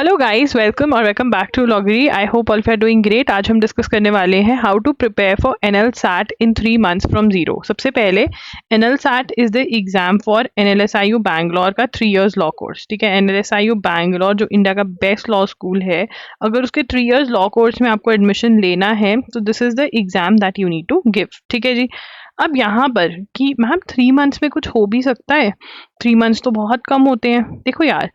Hello guys, welcome back to Lawgery. I hope all you are doing great. आज हम डिस्कस करने वाले हैं how to prepare for NL SAT in 3 months from zero. सबसे पहले NL SAT is the exam for NLSIU Bangalore का 3 years law course. ठीक है, एनएलएसआईयू बैंगलोर जो इंडिया का बेस्ट लॉ स्कूल है, अगर उसके 3 इयर्स लॉ कोर्स में आपको एडमिशन लेना है तो this is the exam that you need to give. ठीक है जी। अब यहाँ पर कि मैम 3 मंथ्स में कुछ हो भी सकता है, 3 मंथ्स तो बहुत कम होते हैं। देखो यार,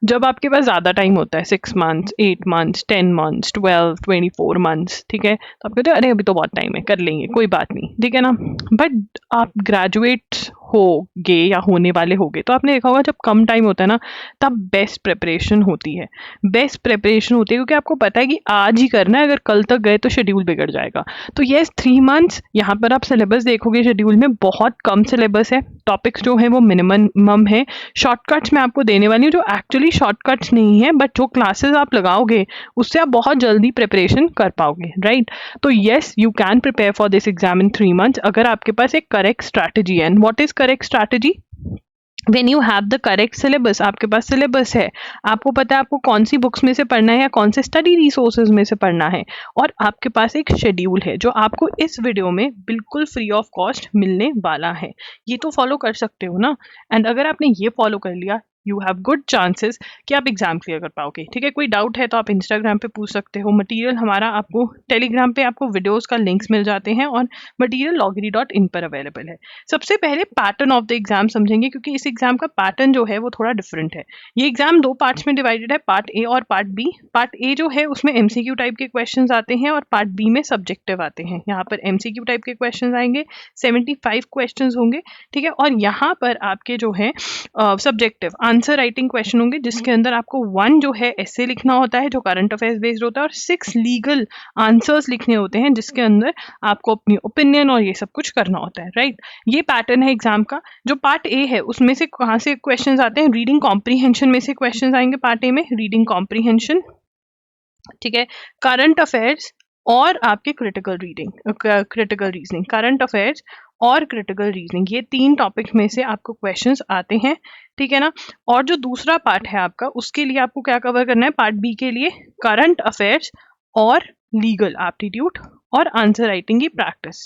जब आपके पास ज़्यादा टाइम होता है 6 मंथ्स, 8 मंथ्स, 10 मंथ्स, 12, 24 मंथ्स, ठीक है, तो आप कहते हो अरे अभी तो बहुत टाइम है, कर लेंगे, कोई बात नहीं, ठीक है ना। बट आप ग्रेजुएट होगे या होने वाले होगे तो आपने देखा होगा जब कम टाइम होता है ना, तब बेस्ट प्रिपरेशन होती है। बेस्ट प्रिपरेशन होती है क्योंकि आपको पता है कि आज ही करना है, अगर कल तक गए तो शेड्यूल बिगड़ जाएगा। तो येस, 3 मंथ्स यहाँ पर आप सिलेबस देखोगे, शेड्यूल में बहुत कम सिलेबस है, टॉपिक्स जो है वो मिनिमम है। शॉर्टकट्स मैं आपको देने वाली हूँ जो एक्चुअली शॉर्टकट्स नहीं है, बट जो क्लासेस आप लगाओगे उससे आप बहुत जल्दी प्रिपरेशन कर पाओगे, राइट। तो yes, you can prepare for this exam in 3 months अगर आपके पास एक करेक्ट स्ट्रैटेजी है। And what is correct strategy? When you have the correct syllabus, आपके पास सिलेबस है, आपको पता है आपको कौन सी बुक्स में से पढ़ना है या कौन से स्टडी रिसोर्सेज में से पढ़ना है, और आपके पास एक शेड्यूल है जो आपको इस वीडियो में बिल्कुल फ्री ऑफ कॉस्ट मिलने वाला है। ये तो फॉलो कर सकते हो ना। एंड अगर आपने ये फॉलो कर लिया, यू हैव गुड चांसेस कि आप एग्जाम क्लियर कर पाओगे। ठीक है, कोई डाउट है तो आप इंस्टाग्राम पे पूछ सकते हो। मटेरियल हमारा आपको टेलीग्राम पे आपको वीडियोस का लिंक्स मिल जाते हैं और मटेरियल loggery.in पर अवेलेबल है। सबसे पहले पैटर्न ऑफ द एग्जाम समझेंगे क्योंकि इस एग्जाम का पैटर्न जो है वो थोड़ा डिफरेंट है। ये एग्जाम 2 पार्ट्स में डिवाइडेड है, पार्ट ए और पार्ट बी। पार्ट ए जो है उसमें एमसीक्यू टाइप के क्वेश्चंस आते हैं और पार्ट बी में सब्जेक्टिव आते हैं। यहाँ पर एमसीक्यू टाइप के क्वेश्चंस आएंगे, 75 क्वेश्चंस होंगे। ठीक है, और यहाँ पर आपके जो है सब्जेक्टिव आंसर राइटिंग क्वेश्चन होंगे जिसके अंदर आपको 1 जो है एसे लिखना होता है जो करंट अफेयर्स बेस्ड होता है, और 6 लीगल आंसर्स लिखने होते हैं जिसके अंदर आपको अपनी ओपिनियन और ये सब कुछ करना होता है, राइट। ये पैटर्न है एग्जाम का। जो पार्ट ए है उसमें से कहाँ से क्वेश्चंस आते हैं? रीडिंग कॉम्प्रीहेंशन में से क्वेश्चंस आएंगे पार्ट ए में, रीडिंग कॉम्प्रीहेंशन, ठीक है, करंट अफेयर्स और आपके क्रिटिकल रीजनिंग, करंट अफेयर्स और क्रिटिकल रीजनिंग, ये 3 टॉपिक्स में से आपको क्वेश्चंस आते हैं। ठीक है ना। और जो दूसरा पार्ट है आपका, उसके लिए आपको क्या कवर करना है? पार्ट बी के लिए करंट अफेयर्स और लीगल एप्टीट्यूड और आंसर राइटिंग की प्रैक्टिस,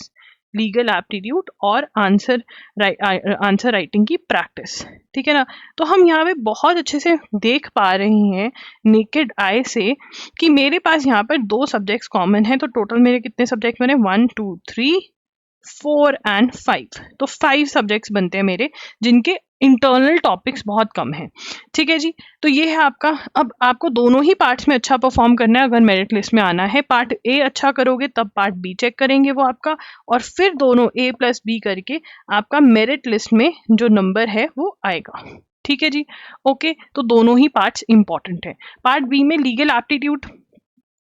लीगल एप्टीट्यूड और आंसर राइटिंग की प्रैक्टिस। ठीक है ना। तो हम यहाँ पे बहुत अच्छे से देख पा रहे हैं नेकेड आई से कि मेरे पास यहाँ पर 2 सब्जेक्ट्स कॉमन है। तो टोटल मेरे कितने सब्जेक्ट बने? 1, 2, 3, 4 एंड 5। तो 5 सब्जेक्ट्स बनते हैं मेरे जिनके इंटरनल टॉपिक्स बहुत कम हैं। ठीक है जी। तो ये है आपका। अब आपको दोनों ही पार्ट्स में अच्छा परफॉर्म करना है अगर मेरिट लिस्ट में आना है। पार्ट ए अच्छा करोगे तब पार्ट बी चेक करेंगे वो आपका, और फिर दोनों ए प्लस बी करके आपका मेरिट लिस्ट में जो नंबर है वो आएगा। ठीक है जी। ओके, तो दोनों ही पार्ट्स इंपॉर्टेंट है। पार्ट बी में लीगल एप्टीट्यूड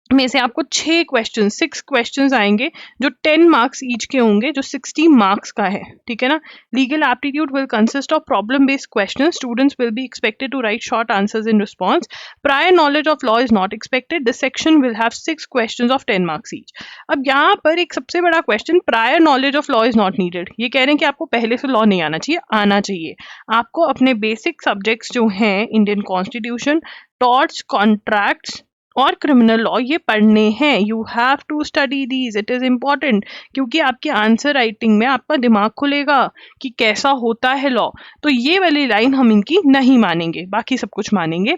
में से आपको 6 क्वेश्चंस आएंगे जो 10 मार्क्स ईच के होंगे, जो 60 मार्क्स का है। ठीक है ना। Legal aptitude will consist of problem based questions. Students will be expected to write short answers in response. Prior knowledge of law is not expected. This section will have 6 questions of 10 marks each. अब यहाँ पर एक सबसे बड़ा question, prior knowledge of law is not needed. ये कह रहे हैं कि आपको पहले से लॉ नहीं आना चाहिए, आना चाहिए आपको अपने बेसिक सब्जेक्ट्स जो हैं, इंडियन कॉन्स्टिट्यूशन, टॉर्ट्स, कॉन्ट्रैक्ट्स और क्रिमिनल लॉ, ये पढ़ने हैं। You have to study these, it is important, क्योंकि आपकी आंसर राइटिंग में आपका दिमाग खुलेगा कि कैसा होता है लॉ। तो ये वाली लाइन हम इनकी नहीं मानेंगे, बाकी सब कुछ मानेंगे।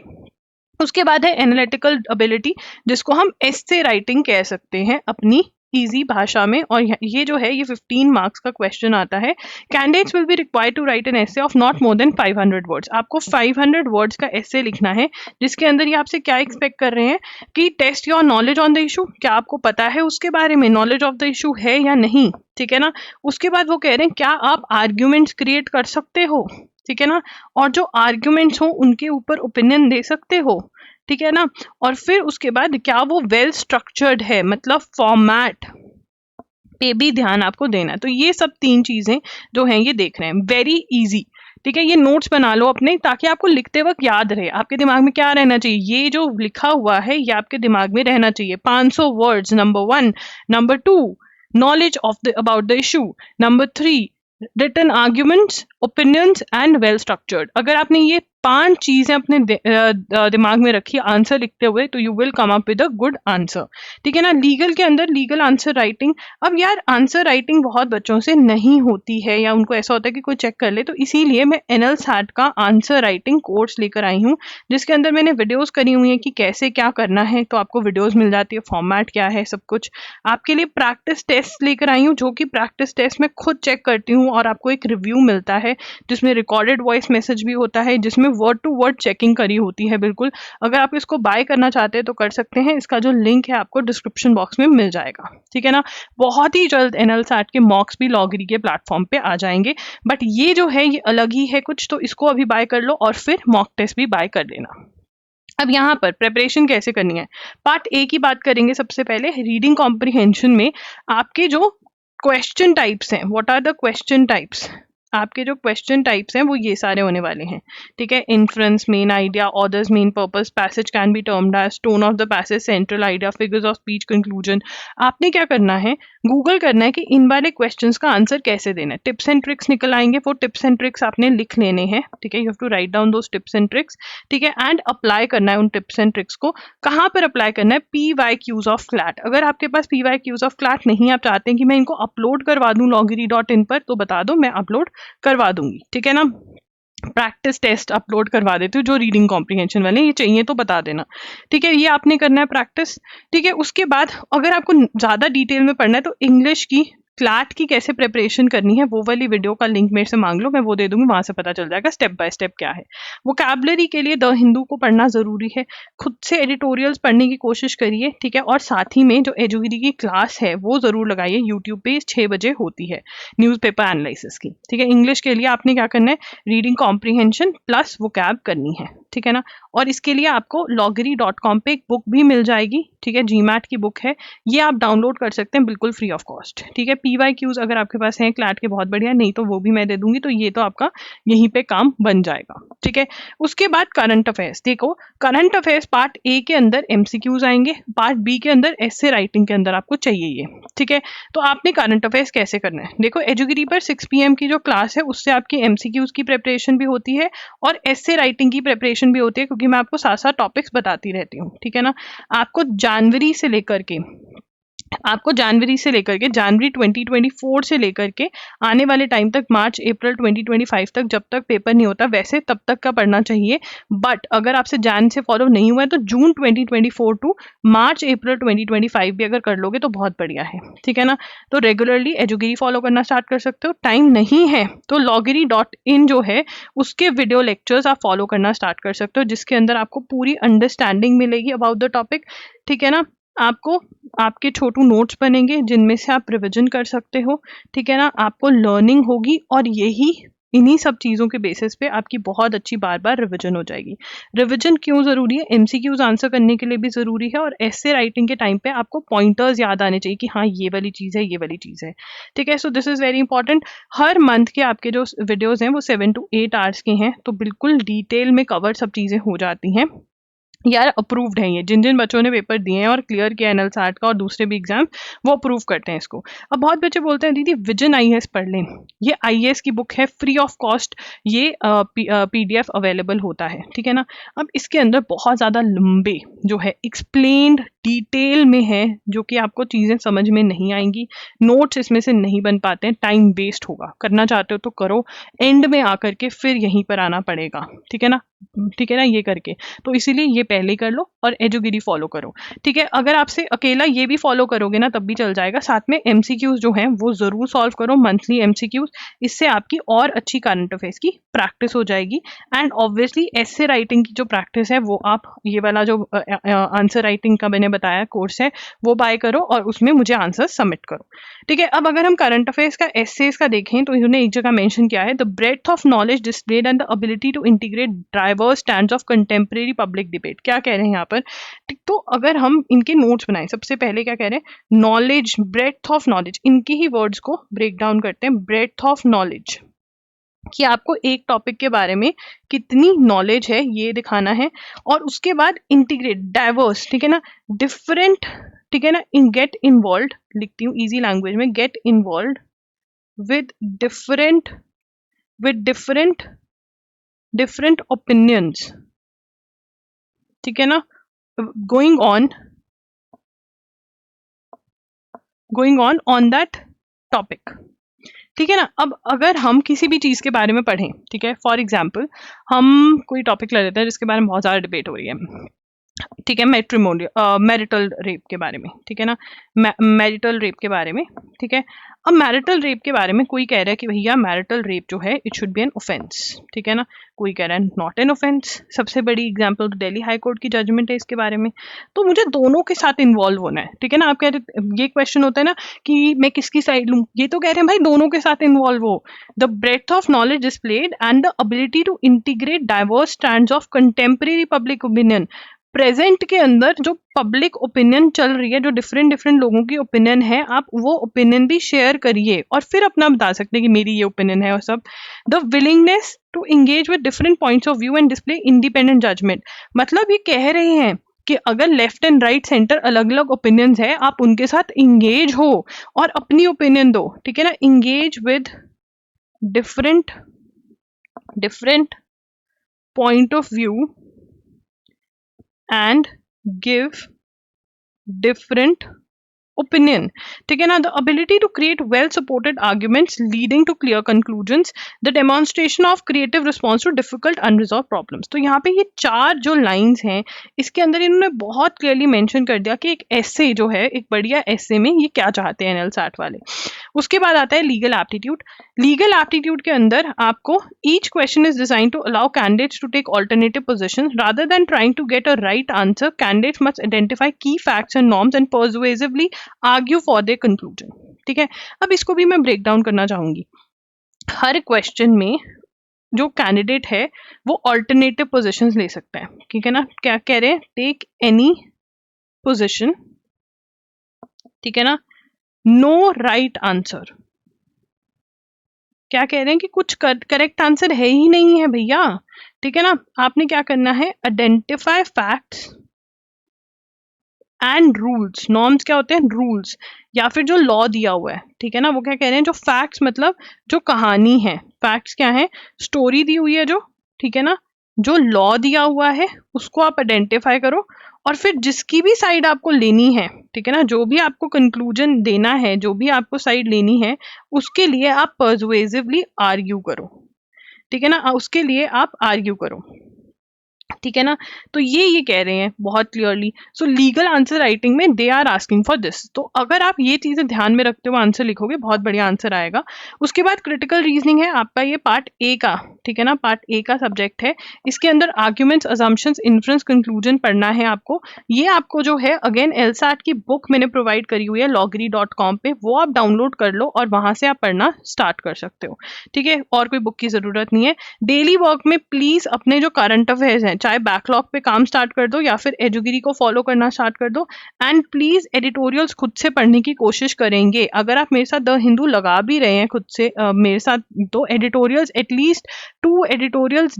उसके बाद है एनालिटिकल एबिलिटी, जिसको हम एस्से राइटिंग कह सकते हैं अपनी इजी भाषा में, और ये जो है ये 15 मार्क्स का क्वेश्चन आता है। Candidates will be required to write an essay of not more than 500 words. आपको 500 वर्ड्स का एसे लिखना है जिसके अंदर ये आपसे क्या एक्सपेक्ट कर रहे हैं कि test your knowledge on the issue, क्या आपको पता है उसके बारे में, नॉलेज ऑफ द इशू है या नहीं। ठीक है ना। उसके बाद वो कह रहे हैं क्या आप आर्ग्यूमेंट्स क्रिएट कर सकते हो। ठीक है ना। और जो आर्ग्यूमेंट्स हो उनके ऊपर ओपिनियन दे सकते हो। ठीक है ना। और फिर उसके बाद क्या वो वेल स्ट्रक्चर्ड है, मतलब फॉर्मेट पे भी ध्यान आपको देना है। तो ये सब 3 चीजें जो हैं ये देख रहे हैं, वेरी इजी। ठीक है, ये नोट्स बना लो अपने ताकि आपको लिखते वक्त याद रहे। आपके दिमाग में क्या रहना चाहिए? ये जो लिखा हुआ है ये आपके दिमाग में रहना चाहिए। 500 words, number 1। Number 2, knowledge of the about the issue. Number 3, written arguments, opinions and well structured. अगर आपने ये 5 चीजें अपने दिमाग में रखिए आंसर लिखते हुए, तो you will come up with a good answer. ठीक है ना। लीगल के अंदर लीगल आंसर राइटिंग, अब यार आंसर राइटिंग बहुत बच्चों से नहीं होती है, या उनको ऐसा होता है कि कोई चेक कर ले, तो इसीलिए मैं एनएल सैट का आंसर राइटिंग कोर्स लेकर आई हूँ, जिसके अंदर मैंने वीडियोस करी हुई है कि कैसे क्या करना है। तो आपको वीडियोस मिल जाती है, फॉर्मेट क्या है, सब कुछ। आपके लिए प्रैक्टिस टेस्ट लेकर आई हूँ, जो कि प्रैक्टिस टेस्ट में खुद चेक करती हूँ, और आपको एक रिव्यू मिलता है जिसमें रिकॉर्डेड वॉइस मैसेज भी होता है, जिसमें वर्ड टू वर्ड चेकिंग करी होती है बिल्कुल। अगर आप इसको बाय करना चाहते हैं तो कर सकते हैं, इसका जो लिंक है आपको डिस्क्रिप्शन बॉक्स में मिल जाएगा। ठीक है ना। बहुत ही जल्द एनएल सैट के मॉक्स भी लॉगरी के प्लेटफॉर्म पे आ जाएंगे, बट ये जो है ये अलग ही है कुछ, तो इसको अभी बाय कर लो और फिर मॉक टेस्ट भी बाय कर लेना। अब यहाँ पर प्रेपरेशन कैसे करनी है, पार्ट ए की बात करेंगे। सबसे पहले रीडिंग कॉम्प्रिहेंशन में आपके जो क्वेश्चन टाइप्स हैं, what are the question types, आपके जो क्वेश्चन टाइप्स हैं वो ये सारे होने वाले हैं। ठीक है। Inference, main idea, orders, main purpose, passage can be termed as, tone of the passage, central idea, figures of speech, conclusion. आपने क्या करना है, गूगल करना है कि इन वाले क्वेश्चंस का आंसर कैसे देना है। टिप्स एंड ट्रिक्स निकल आएंगे, वो टिप्स एंड ट्रिक्स आपने लिख लेने हैं। ठीक है। You have to write down those tips and tricks. ठीक है। एंड अप्लाई करना है उन टिप्स एंड ट्रिक्स को। कहाँ पर अप्लाई करना है, PYQs ऑफ क्लैट। अगर आपके पास PYQs ऑफ क्लैट नहीं, आप चाहते हैं कि मैं इनको अपलोड करवा दूं loggery.in पर, तो बता दो, मैं अपलोड करवा दूंगी। ठीक है ना। प्रैक्टिस टेस्ट अपलोड करवा देती हूँ जो रीडिंग कॉम्प्रिहेंशन वाले, ये चाहिए तो बता देना। ठीक है। ये आपने करना है प्रैक्टिस। ठीक है। उसके बाद अगर आपको ज्यादा डिटेल में पढ़ना है तो इंग्लिश की क्लैट की कैसे प्रिपरेशन करनी है, वो वाली वीडियो का लिंक मेरे से मांग लो, मैं वो दे दूंगी, वहां से पता चल जाएगा स्टेप बाय स्टेप क्या है। वोकैबुलरी के लिए द हिंदू को पढ़ना जरूरी है, खुद से एडिटोरियल्स पढ़ने की कोशिश करिए। ठीक है। और साथ ही में जो एजुगिरी की क्लास है वो जरूर लगाइए, यूट्यूब पे 6 बजे होती है, न्यूज़पेपर एनालिसिस की। ठीक है। इंग्लिश के लिए आपने क्या करना है, रीडिंग कॉम्प्रिहेंशन प्लस वोकैब करनी है। ठीक है ना। और इसके लिए आपको loggery.com पे एक बुक भी मिल जाएगी। ठीक है। GMAT की बुक है, ये आप डाउनलोड कर सकते हैं बिल्कुल फ्री ऑफ कॉस्ट। ठीक है। PYQs अगर आपके पास हैं क्लैट के, बहुत बढ़िया, नहीं तो वो भी मैं दे दूंगी, तो ये तो आपका यहीं पे काम बन जाएगा। ठीक है। उसके बाद करंट अफेयर्स देखो, करंट अफेयर्स पार्ट ए के अंदर MCQs आएंगे, पार्ट बी के अंदर एसे राइटिंग के अंदर आपको चाहिए ये। ठीक है। तो आपने करंट अफेयर्स कैसे करना है, देखो एजुगिरी पर 6 PM की जो क्लास है उससे आपकी MCQs की प्रिपरेशन भी होती है और एसे राइटिंग की प्रिपरेशन भी होती है, क्योंकि मैं आपको साथ साथ टॉपिक्स बताती रहती हूँ। ठीक है ना। आपको जनवरी से लेकर के जनवरी 2024 से लेकर के आने वाले टाइम तक, मार्च अप्रैल 2025 तक, जब तक पेपर नहीं होता वैसे तब तक का पढ़ना चाहिए। बट अगर आपसे जैन से फॉलो नहीं हुआ है तो जून 2024 टू मार्च अप्रैल 2025 भी अगर कर लोगे तो बहुत बढ़िया है। ठीक है ना। तो रेगुलरली एजुगिरी फॉलो करना स्टार्ट कर सकते हो। टाइम नहीं है तो loggery.in जो है उसके वीडियो लेक्चर्स आप फॉलो करना स्टार्ट कर सकते हो, जिसके अंदर आपको पूरी अंडरस्टैंडिंग मिलेगी अबाउट द टॉपिक। ठीक है ना। आपको आपके छोटू नोट्स बनेंगे जिनमें से आप रिविजन कर सकते हो। ठीक है ना। आपको लर्निंग होगी और यही इन्हीं सब चीज़ों के बेसिस पे आपकी बहुत अच्छी बार बार रिविजन हो जाएगी। रिविजन क्यों ज़रूरी है, MCQs आंसर करने के लिए भी ज़रूरी है, और ऐसे राइटिंग के टाइम पे आपको पॉइंटर्स याद आने चाहिए कि हाँ ये वाली चीज़ है, ये वाली चीज़ है। ठीक है। So this is very important. Her month के आपके जो वीडियोज़ हैं वो 7 to 8 आवर्स के हैं, तो बिल्कुल डिटेल में कवर सब चीज़ें हो जाती हैं। यार अप्रूव्ड है ये, जिन जिन बच्चों ने पेपर दिए हैं और क्लियर किया एनएल सैट का और दूसरे भी एग्जाम, वो अप्रूव करते हैं इसको। अब बहुत बच्चे बोलते हैं दीदी विजन IAS पढ़ लें, ये IAS की बुक है फ्री ऑफ कॉस्ट, ये PDF अवेलेबल होता है। ठीक है ना। अब इसके अंदर बहुत ज़्यादा लंबे जो है एक्सप्लेन्ड डिटेल में है, जो कि आपको चीज़ें समझ में नहीं आएंगी, नोट्स इसमें से नहीं बन पाते हैं, टाइम वेस्ट होगा। करना चाहते हो तो करो, एंड में आकर के फिर यहीं पर आना पड़ेगा। ठीक है ना। ठीक है ना। ये करके तो इसीलिए ये पहले कर लो और एजुगिरी फॉलो करो। ठीक है। अगर आपसे अकेला ये भी फॉलो करोगे ना तब भी चल जाएगा, साथ में MCQs जो हैं वो जरूर सॉल्व करो, मंथली MCQs। इससे आपकी और अच्छी करंट अफेयर्स की प्रैक्टिस हो जाएगी। एंड ऑब्वियसली ऐसे राइटिंग की जो प्रैक्टिस है वो आप ये वाला जो आंसर राइटिंग का मैंने बताया कोर्स है वो बाय करो और उसमें मुझे आंसर सबमिट करो। ठीक है। अब अगर हम करंट अफेयर्स का एसेस का देखें तो इन्होंने एक जगह मेंशन किया है, the breadth of knowledge displayed and the ability to integrate diverse stands of contemporary public debate. क्या कह रहे हैं यहाँ पर, तो अगर हम इनके नोट्स बनाएं, सबसे पहले क्या कह रहे हैं, नॉलेज, ब्रेथ ऑफ नॉलेज, इनके ही वर्ड्स को ब्रेक डाउन करते हैं। ब्रेथ ऑफ नॉलेज कि आपको एक टॉपिक के बारे में कितनी नॉलेज है ये दिखाना है, और उसके बाद इंटीग्रेट, डाइवर्स, ठीक है ना, डिफरेंट, ठीक है ना, इन गेट इन्वॉल्व, लिखती हूँ इजी लैंग्वेज में, get involve with different different opinions, ठीक है ना, going on that topic, ठीक है ना। अब अगर हम किसी भी चीज के बारे में पढ़ें, ठीक है, फॉर एग्जाम्पल हम कोई टॉपिक ले लेते हैं जिसके बारे में बहुत ज्यादा डिबेट हो रही है, ठीक है, मैरिटल रेप के बारे में, ठीक है ना, मैरिटल रेप के बारे में, ठीक है। अब मैरिटल रेप के बारे में कोई कह रहा है कि भैया मैरिटल रेप जो है it should be an offence, ठीक है ना, कोई कह रहा है नॉट एन ऑफेंस। सबसे बड़ी एग्जांपल तो दिल्ली हाई कोर्ट की जजमेंट है इसके बारे में। तो मुझे दोनों के साथ इन्वॉल्व होना है, ठीक है ना। आप कह रहे, ये क्वेश्चन होता है ना कि मैं किसकी साइड लूं, ये तो कह रहे हैं भाई दोनों के साथ इन्वॉल्व हो। The breadth of knowledge displayed and the ability to integrate diverse stands of contemporary public opinion. Present के अंदर जो पब्लिक ओपिनियन चल रही है, जो डिफरेंट डिफरेंट लोगों की ओपिनियन है, आप वो ओपिनियन भी शेयर करिए और फिर अपना बता सकते हैं कि मेरी ये ओपिनियन है और सब। The willingness to engage with different points of view and display independent judgment. मतलब ये कह रहे हैं कि अगर लेफ्ट एंड राइट सेंटर अलग अलग ओपिनियंस है, आप उनके साथ इंगेज हो और अपनी ओपिनियन दो, ठीक है ना। Engage with different point of view and give different opinion, ठीक है ना। The ability to create well supported arguments leading to clear conclusions, the demonstration of creative response to difficult unresolved problems. तो यहाँ पे ये 4 जो लाइंस हैं, इसके अंदर इन्होंने बहुत क्लियरली मेंशन कर दिया कि एक एसे जो है, एक बढ़िया एसे में ये क्या चाहते हैं एनएल सैट वाले। उसके बाद आता है लीगल एप्टीट्यूड। लीगल एप्टीट्यूड के अंदर आपको each question is design to allow candidates to take alternative positions rather than trying to get a right answer. Candidates must identify key facts and norms and persuasively argue for their conclusion, ठीक है। अब इसको भी मैं break down करना चाहूंगी। हर question में जो कैंडिडेट है वो ऑल्टरनेटिव पोजीशंस ले सकता है, ठीक है ना। क्या कह रहे हैं, टेक एनी पोजीशन, ठीक है ना, नो राइट आंसर। क्या कह रहे हैं कि कुछ करेक्ट आंसर है ही नहीं है भैया, ठीक है ना। आपने क्या करना है, identify facts and rules. Norms क्या होते हैं, रूल्स या फिर जो लॉ दिया हुआ है, ठीक है ना। वो क्या कह रहे हैं, जो फैक्ट्स मतलब जो कहानी है, फैक्ट्स क्या है, स्टोरी दी हुई है जो, ठीक है ना। जो लॉ दिया हुआ है उसको आप आइडेंटिफाई करो और फिर जिसकी भी साइड आपको लेनी है, ठीक है ना, जो भी आपको कंक्लूजन देना है, जो भी आपको साइड लेनी है, उसके लिए आप पर्सुएसिवली आर्ग्यू करो, ठीक है ना। उसके लिए आप आर्ग्यू करो, ठीक है ना। तो ये कह रहे हैं बहुत clearly. So legal answer writing में they are asking for this. तो अगर आप ये चीजें ध्यान में रखते हुए आंसर लिखोगे, बहुत बढ़िया आंसर आएगा। उसके बाद क्रिटिकल रीजनिंग है आपका, ये पार्ट ए का, ठीक है ना, पार्ट ए का सब्जेक्ट है। इसके अंदर आर्ग्यूमेंट्स, अजम्पशंस, इन्फ्रेंस, कंक्लूजन पढ़ना है आपको। ये आपको जो है अगेन एलसैट की बुक मैंने प्रोवाइड करी हुई है loggery.com पे, वो आप डाउनलोड कर लो और वहां से आप पढ़ना स्टार्ट कर सकते हो, ठीक है। और कोई बुक की जरूरत नहीं है। डेली वर्क में प्लीज अपने जो करंट अफेयर्स हैं, चाहे बैकलॉग पे काम स्टार्ट कर दो या फिर एजुगिरी को फॉलो करना स्टार्ट कर दो। एंड प्लीज एडिटोरियल्स खुद से पढ़ने की कोशिश करेंगे। अगर आप मेरे साथ द हिंदू लगा भी रहे हैं खुद से मेरे साथ, तो एडिटोरियल्स एटलीस्ट 2 एडिटोरियल्स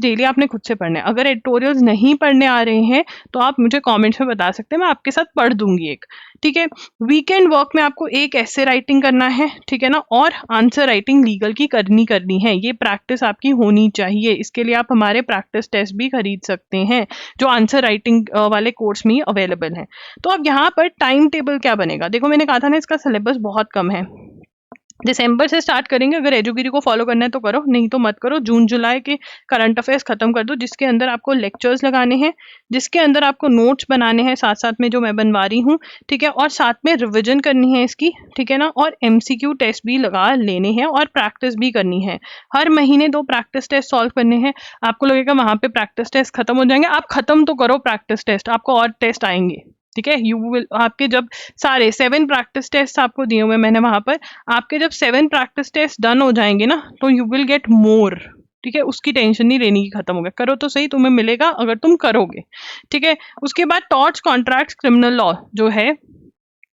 डेली आपने खुद से पढ़ने। अगर एडिटोरियल्स नहीं पढ़ने आ रहे हैं तो आप मुझे कॉमेंट्स में बता सकते हैं, मैं आपके साथ पढ़ दूंगी एक, ठीक है। वीकेंड वर्क में आपको एक ऐसे राइटिंग करना है, ठीक है ना, और आंसर राइटिंग लीगल की करनी है। ये प्रैक्टिस आपकी होनी चाहिए। इसके लिए आप हमारे प्रैक्टिस टेस्ट भी खरीद सकते हैं जो आंसर राइटिंग वाले कोर्स में ही अवेलेबल है। तो अब यहाँ पर टाइम टेबल क्या बनेगा, देखो मैंने कहा था ना इसका सिलेबस बहुत कम है। दिसंबर से स्टार्ट करेंगे, अगर एजुगिरी को फॉलो करना है तो करो, नहीं तो मत करो। जून जुलाई के करंट अफेयर्स खत्म कर दो, जिसके अंदर आपको लेक्चर्स लगाने हैं, जिसके अंदर आपको नोट्स बनाने हैं साथ साथ में जो मैं बनवा रही हूँ, ठीक है, और साथ में रिविजन करनी है इसकी, ठीक है ना, और एमसीक्यू टेस्ट भी लगा लेने हैं और प्रैक्टिस भी करनी है। हर महीने 2 प्रैक्टिस टेस्ट सॉल्व करने हैं। आपको लगेगा वहां पे प्रैक्टिस टेस्ट खत्म हो जाएंगे, आप खत्म तो करो प्रैक्टिस टेस्ट, आपको और टेस्ट आएंगे, ठीक है। यू विल, आपके जब सारे 7 प्रैक्टिस टेस्ट आपको दिए हुए मैंने वहां पर, आपके जब 7 प्रैक्टिस टेस्ट डन हो जाएंगे ना, तो यू विल गेट मोर, ठीक है। उसकी टेंशन नहीं लेनी की, खत्म हो गया। करो तो सही, तुम्हें मिलेगा अगर तुम करोगे, ठीक है। उसके बाद टॉर्ट्स, कॉन्ट्रैक्ट्स, क्रिमिनल लॉ जो है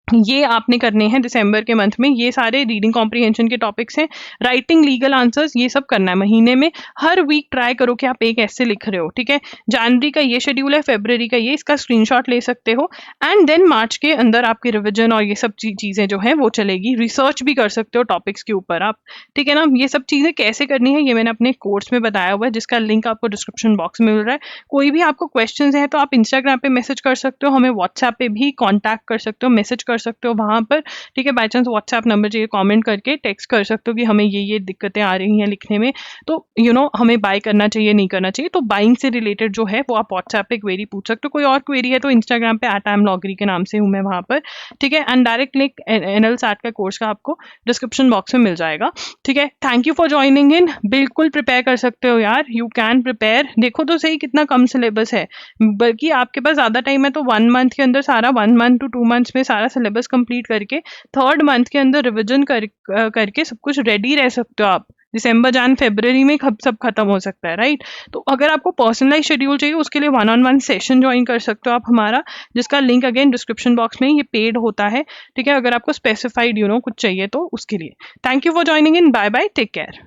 ये आपने करने हैं दिसंबर के मंथ में। ये सारे रीडिंग कॉम्प्रीहेंशन के टॉपिक्स हैं, राइटिंग, लीगल आंसर्स, ये सब करना है महीने में। हर वीक ट्राई करो कि आप एक ऐसे लिख रहे हो, ठीक है। जनवरी का ये शेड्यूल है, फेब्रवरी का ये, इसका स्क्रीनशॉट ले सकते हो। एंड देन मार्च के अंदर आपकी रिविजन और ये सब चीज़ें जो है वो चलेगी। रिसर्च भी कर सकते हो टॉपिक्स के ऊपर आप, ठीक है ना। ये सब चीज़ें कैसे करनी है ये मैंने अपने कोर्स में बताया हुआ है, जिसका लिंक आपको डिस्क्रिप्शन बॉक्स में मिल रहा है। कोई भी आपको क्वेश्चन है तो आप इंस्टाग्राम पे मैसेज कर सकते हो, हमें व्हाट्सएप पे भी कॉन्टैक्ट कर सकते हो, मैसेज कर सकते हो वहाँ पर, ठीक है। बाई चांस व्हाट्सएप नंबर चाहिए, कमेंट करके टेक्स्ट कर सकते हो कि हमें ये दिक्कतें आ रही हैं लिखने में, तो हमें बाय करना चाहिए नहीं करना चाहिए। तो बाइंग से रिलेटेड जो है वो आप व्हाट्सएप पे क्वेरी पूछ सकते हो। कोई और क्वेरी है तो इंस्टाग्राम पे @imloggery के नाम से हूँ मैं वहाँ पर, ठीक है। And direct link NL SAT का कोर्स का आपको डिस्क्रिप्शन बॉक्स में मिल जाएगा, ठीक है। Thank you for joining in. बिल्कुल प्रिपेयर कर सकते हो यार, यू कैन प्रिपेयर। देखो तो सही कितना कम सिलेबस है, बल्कि आपके पास ज़्यादा टाइम है तो 1 मंथ के अंदर सारा 1 मंथ to 2 मंथ्स में सारा सिलेबस कंप्लीट करके 3rd मंथ के अंदर रिविजन करके सब कुछ रेडी रह सकते हो आप। दिसंबर जन फरवरी में सब खत्म हो सकता है, राइट। तो अगर आपको पर्सनलाइज शेड्यूल चाहिए उसके लिए 1-on-1 सेशन ज्वाइन कर सकते हो आप हमारा, जिसका लिंक अगेन डिस्क्रिप्शन बॉक्स में, ये पेड होता है, ठीक है। अगर आपको स्पेसिफाइड कुछ चाहिए तो उसके लिए। Thank you for joining in, bye bye, take care.